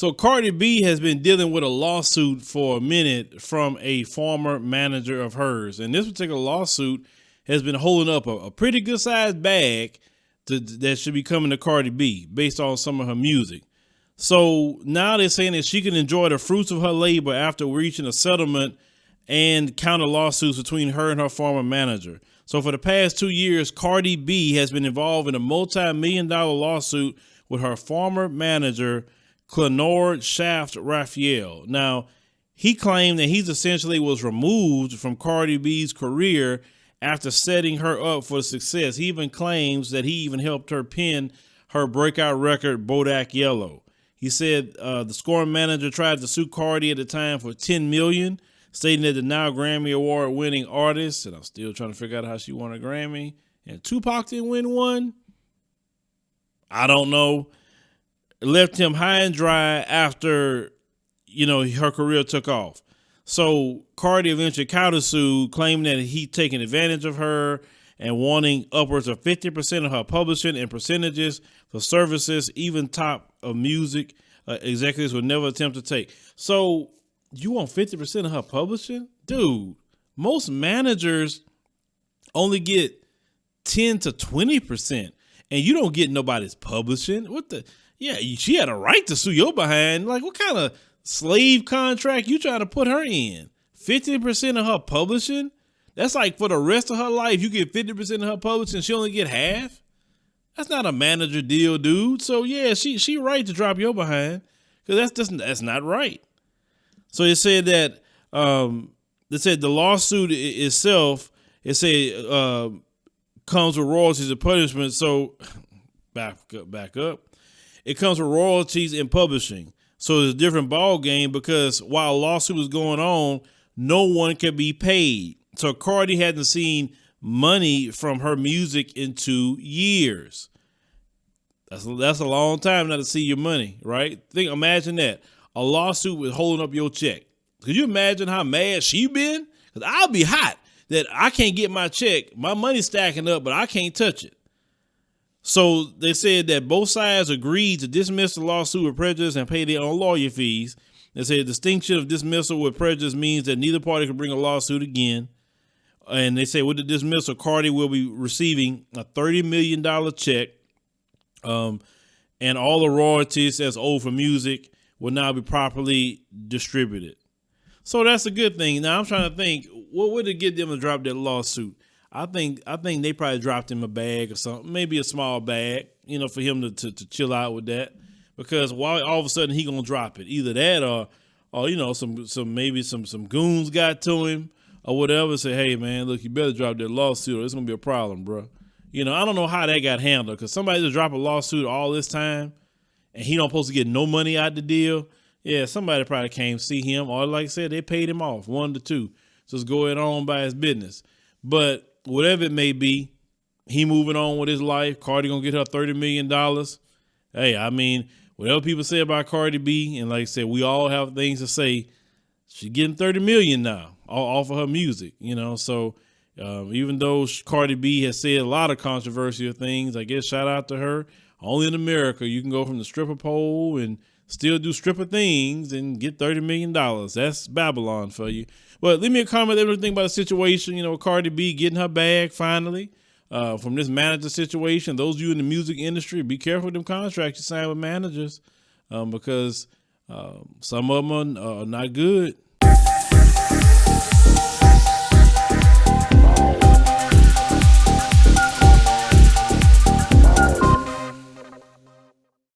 So Cardi B has been dealing with a lawsuit for a minute from a former manager of hers. And this particular lawsuit has been holding up a pretty good sized bag that should be coming to Cardi B based on some of her music. So now they're saying that she can enjoy the fruits of her labor after reaching a settlement and counter lawsuits between her and her former manager. So for the past 2 years, Cardi B has been involved in a multi-million-dollar lawsuit with her former manager, Clenord Shaft Raphael. Now, he claimed that he's essentially was removed from Cardi B's career after setting her up for success. He even claims that he even helped her pen her breakout record, Bodak Yellow. He said the scoring manager tried to sue Cardi at the time for $10 million, stating that the now Grammy Award winning artist, and I'm still trying to figure out how she won a Grammy, and Tupac didn't win one. I don't know. Left him high and dry after, her career took off. So Cardi eventually countersued, claiming that he'd taken advantage of her and wanting upwards of 50% of her publishing and percentages for services even top of music executives would never attempt to take. So you want 50% of her publishing? Dude, most managers only get 10 to 20%, and you don't get nobody's publishing. What the? Yeah, she had a right to sue your behind. Like, what kind of slave contract you trying to put her in? 50% of her publishing? That's like for the rest of her life, you get 50% of her publishing, she only get half? That's not a manager deal, dude. So yeah, she right to drop your behind, because that's not right. So it said that the lawsuit itself, comes with royalties and punishment. So back up. It comes with royalties and publishing. So it's a different ball game, because while a lawsuit was going on, no one could be paid. So Cardi hadn't seen money from her music in 2 years. That's a long time not to see your money, right? Imagine that. A lawsuit with holding up your check. Could you imagine how mad she been? Because I'll be hot that I can't get my check. My money's stacking up, but I can't touch it. So they said that both sides agreed to dismiss the lawsuit with prejudice and pay their own lawyer fees. They said distinction of dismissal with prejudice means that neither party can bring a lawsuit again. And they say with the dismissal, Cardi will be receiving a $30 million check. And all the royalties that's owed for music will now be properly distributed. So that's a good thing. Now I'm trying to think, what would it get them to drop that lawsuit? I think they probably dropped him a bag or something, maybe a small bag, for him to chill out with that. Because why all of a sudden he gonna drop it? Either that or some goons got to him or whatever. Say, hey man, look, you better drop that lawsuit or it's gonna be a problem, bro. I don't know how that got handled, because somebody just drop a lawsuit all this time and he don't supposed to get no money out the deal. Yeah, somebody probably came see him, or like I said, they paid him off, 1 to 2. Just going on by his business. But whatever it may be, he moving on with his life. Cardi gonna get her $30 million. Hey, I mean, whatever people say about Cardi B, and like I said, we all have things to say. She's getting $30 million now off of her music, So even though Cardi B has said a lot of controversial things, I guess shout out to her. Only in America you can go from the stripper pole and still do stripper things and get $30 million. That's Babylon for you. But leave me a comment, everything about the situation, Cardi B getting her bag finally from this manager situation. Those of you in the music industry, be careful with them contracts you sign with managers because some of them are not good.